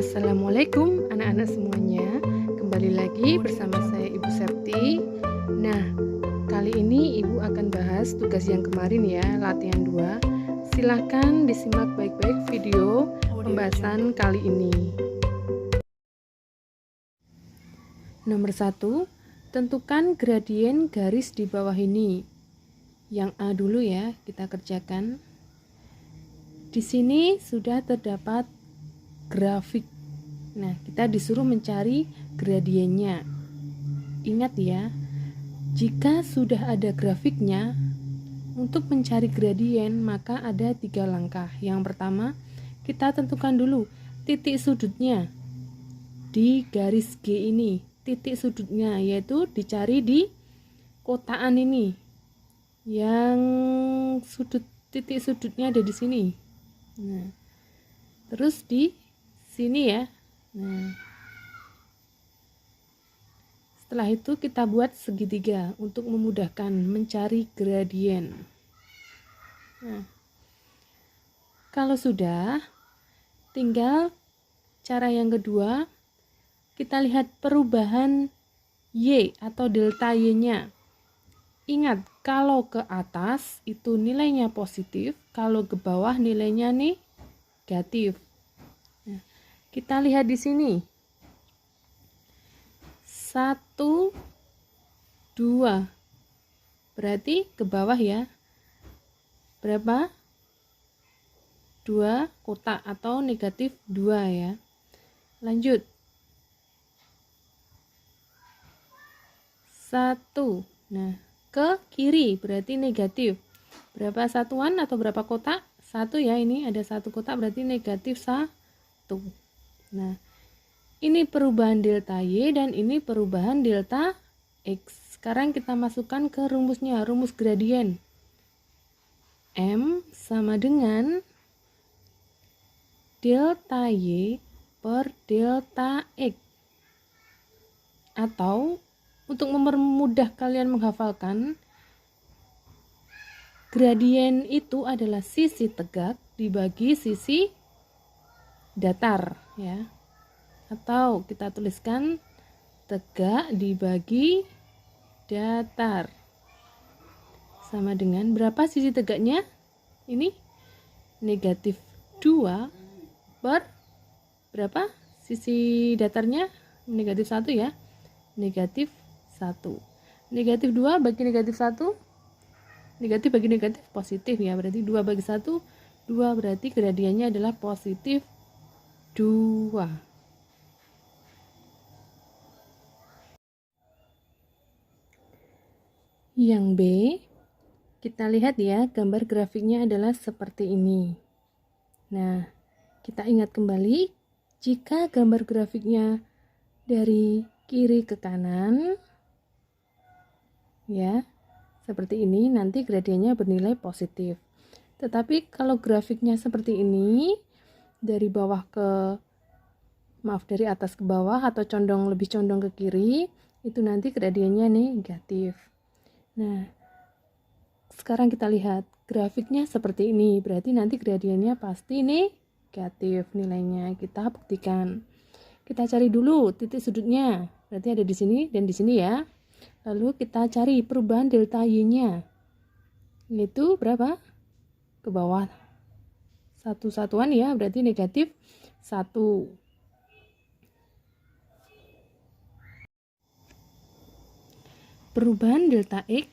Assalamualaikum anak-anak semuanya. Kembali lagi bersama saya Ibu Septi. Nah, kali ini Ibu akan bahas tugas yang kemarin ya, latihan 2. Silahkan disimak baik-baik video pembahasan kali ini. Nomor 1, tentukan gradien garis di bawah ini. Yang A dulu ya, kita kerjakan. Di sini sudah terdapat grafik. Nah, kita disuruh mencari gradiennya. Ingat ya, jika sudah ada grafiknya, untuk mencari gradien maka ada 3 langkah. Yang pertama, kita tentukan dulu titik sudutnya di garis G ini. Titik sudutnya yaitu dicari di kotaan ini. Yang titik sudutnya ada di sini. Nah, terus di sini ya. Nah, setelah itu kita buat segitiga untuk memudahkan mencari gradien. Nah, kalau sudah, tinggal cara yang kedua, kita lihat perubahan Y atau delta Y-nya. Ingat, kalau ke atas itu nilainya positif, kalau ke bawah nilainya negatif. Kita lihat di sini. 1, 2. Berarti ke bawah ya. Berapa? 2 kotak atau negatif 2 ya. Lanjut. 1. Nah, ke kiri berarti negatif. Berapa satuan atau berapa kotak? 1 ya, ini ada 1 kotak berarti negatif 1. Nah, ini perubahan delta Y dan ini perubahan delta X. Sekarang kita masukkan ke rumusnya, rumus gradien. M sama dengan delta Y per delta X. Atau, untuk mempermudah kalian menghafalkan, gradien itu adalah sisi tegak dibagi sisi datar ya. Atau kita tuliskan tegak dibagi datar. Sama dengan berapa sisi tegaknya? Ini negatif 2 per berapa? Sisi datarnya negatif 1 ya. Negatif 1. Negatif 2 bagi negatif 1. Negatif bagi negatif positif ya. Berarti 2 bagi 1, 2 berarti gradiennya adalah positif 2. Yang B, kita lihat ya, gambar grafiknya adalah seperti ini. Nah, kita ingat kembali, jika gambar grafiknya dari kiri ke kanan, ya, seperti ini, nanti gradiennya bernilai positif. Tetapi kalau grafiknya seperti ini, dari dari atas ke bawah atau lebih condong ke kiri, itu nanti gradiennya negatif. Nah, sekarang kita lihat grafiknya seperti ini, berarti nanti gradiennya pasti negatif nilainya. Kita buktikan. Kita cari dulu titik sudutnya, berarti ada di sini dan di sini ya. Lalu kita cari perubahan delta Y-nya, yaitu berapa? Ke bawah 1 satuan ya, berarti negatif 1. Perubahan delta X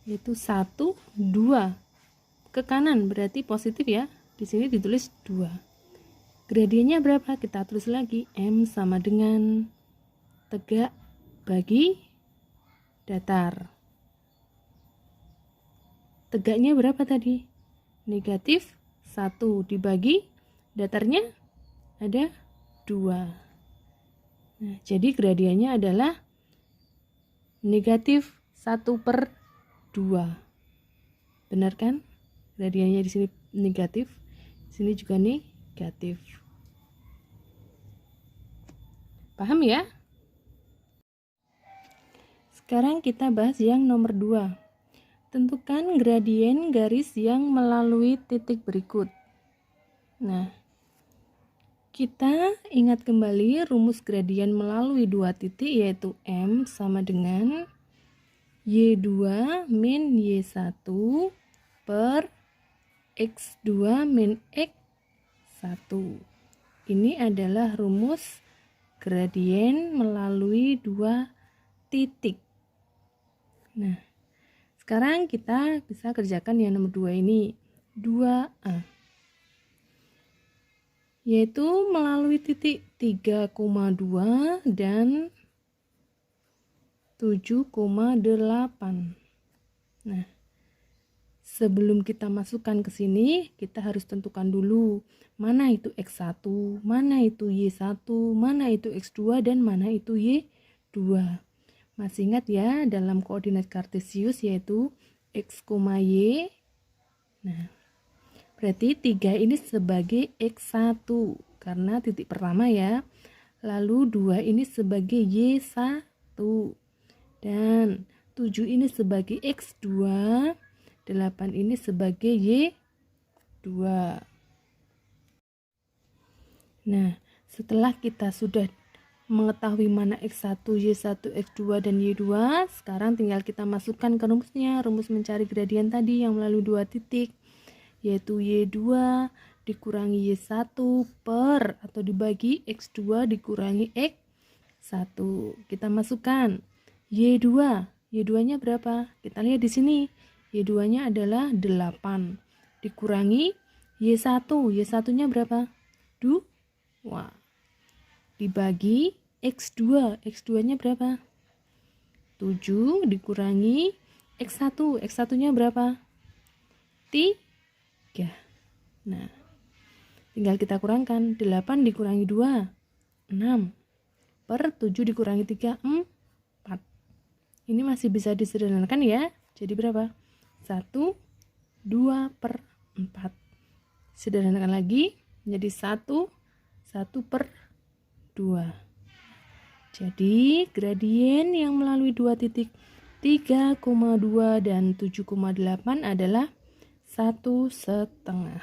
yaitu 1, 2 ke kanan berarti positif ya. Di sini ditulis 2. Gradiennya berapa? Kita tulis lagi, M sama dengan tegak bagi datar. Tegaknya berapa tadi? Negatif 1 dibagi datarnya ada 2. Nah, jadi gradiennya adalah negatif 1/2. Benar kan? Gradiennya di sini negatif, di sini juga negatif. Paham ya? Sekarang kita bahas yang nomor 2. Tentukan gradien garis yang melalui titik berikut. Nah, Kita ingat kembali rumus gradien melalui dua titik, yaitu M sama dengan Y2 min Y1 per X2 min X1. Ini adalah rumus gradien melalui dua titik. Nah, sekarang kita bisa kerjakan yang nomor 2 ini. 2A. Yaitu melalui titik 3,2 dan 7,8. Nah, sebelum kita masukkan ke sini, kita harus tentukan dulu mana itu X1, mana itu Y1, mana itu X2, dan mana itu Y2. Masih ingat ya, dalam koordinat kartesius yaitu X, Y. Nah, berarti 3 ini sebagai X1 karena titik pertama ya. Lalu 2 ini sebagai Y1 dan 7 ini sebagai X2, 8 ini sebagai Y2. Nah, setelah kita sudah mengetahui mana X1, Y1, X2, dan Y2, sekarang tinggal kita masukkan ke rumusnya, rumus mencari gradien tadi yang melalui dua titik, yaitu Y2 dikurangi Y1 per atau dibagi X2 dikurangi X1. Kita masukkan Y2. Y2-nya berapa? Kita lihat di sini. Y2-nya adalah 8 dikurangi Y1. Y1-nya berapa? 2. Dibagi X2. X2-nya berapa? 7 dikurangi X1. X1-nya berapa? 3. Nah, tinggal kita kurangkan. 8 dikurangi 2, 6. Per 7 dikurangi 3, 4. Ini masih bisa disederhanakan ya. Jadi berapa? 1, 2 per 4. Sederhanakan lagi menjadi 1 per 2. Jadi gradien yang melalui dua titik 3,2 dan 7,8 adalah 1,5.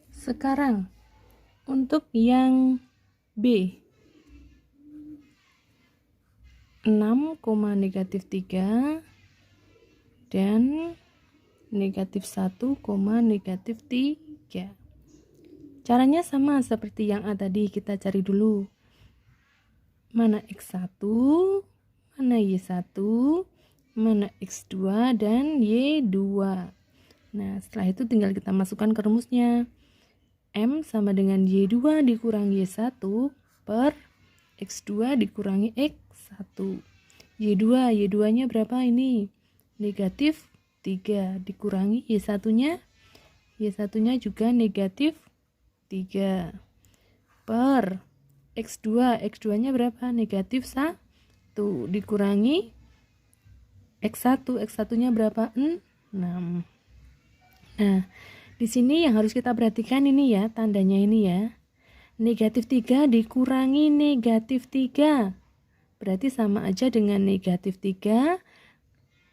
Sekarang untuk yang B, 6,-3 dan -1,-3. Caranya sama seperti yang A tadi, kita cari dulu mana X1, mana Y1, mana X2, dan Y2. Nah, setelah itu tinggal kita masukkan ke rumusnya. M sama dengan Y2 dikurangi Y1 per X2 dikurangi X1. Y2-nya berapa ini? Negatif 3 dikurangi Y1-nya. Y1-nya juga negatif 3 per X2. X2-nya berapa? Negatif 1 dikurangi X1. X1-nya berapa? 6. Nah, di sini yang harus kita perhatikan ini ya, tandanya ini ya. Negatif 3 dikurangi negatif 3. Berarti sama aja dengan negatif 3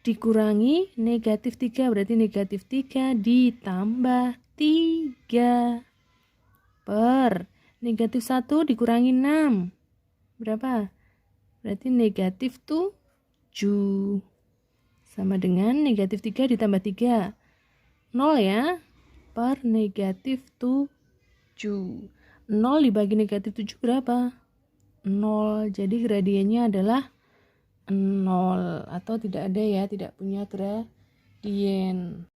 dikurangi negatif 3. Berarti negatif 3 ditambah 3 per negatif 1 dikurangi 6. Berapa? Berarti negatif 7. Sama dengan negatif 3 ditambah 3. 0 ya. Per negatif 7. 0 dibagi negatif 7 berapa? 0. Jadi gradiennya adalah 0 atau tidak ada ya, tidak punya gradien.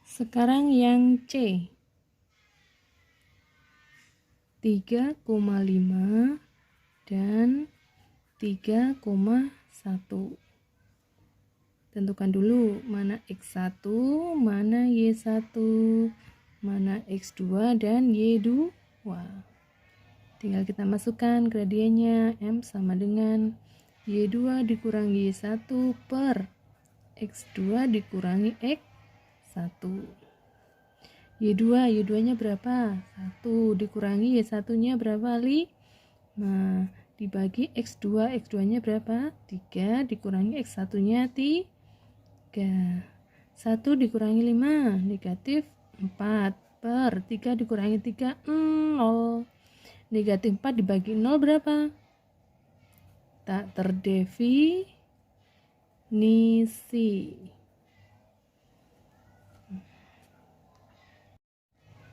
Sekarang yang C, 3,5 dan 3,1. Tentukan dulu mana X1, mana Y1, mana X2, dan Y2. Tinggal kita masukkan gradiennya. M sama dengan Y2 dikurangi Y1 per X2 dikurangi X1. Y2-nya berapa? 1 dikurangi Y1-nya berapa? 5 dibagi X2-nya berapa? 3 dikurangi X1-nya 3. 1 dikurangi 5, negatif 4, per 3 dikurangi 3, 0. Negatif 4 dibagi 0 berapa? Tak terdefinisi.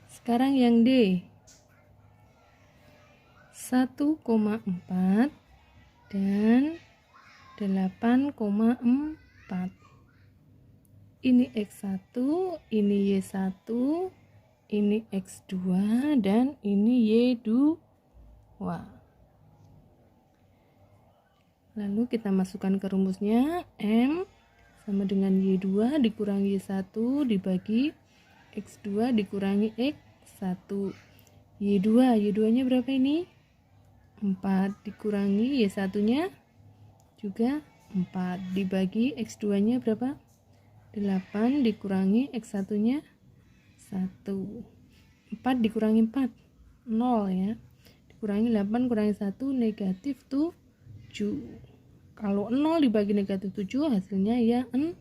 Sekarang yang D, 1,4 dan 8,4. Ini X1, ini Y1, ini X2, dan ini Y2. Lalu kita masukkan ke rumusnya. M sama dengan Y2 dikurangi Y1 dibagi X2 dikurangi X1. Y2 nya berapa ini? 4 dikurangi Y1 nya juga 4 dibagi X2 nya berapa? 8 dikurangi X1 nya 1. 4 dikurangi 4 0 ya, dikurangi 8 kurangi 1 negatif 7. Kalau 0 dibagi negatif 7 hasilnya ya 0.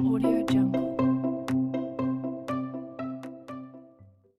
Audio Jungle.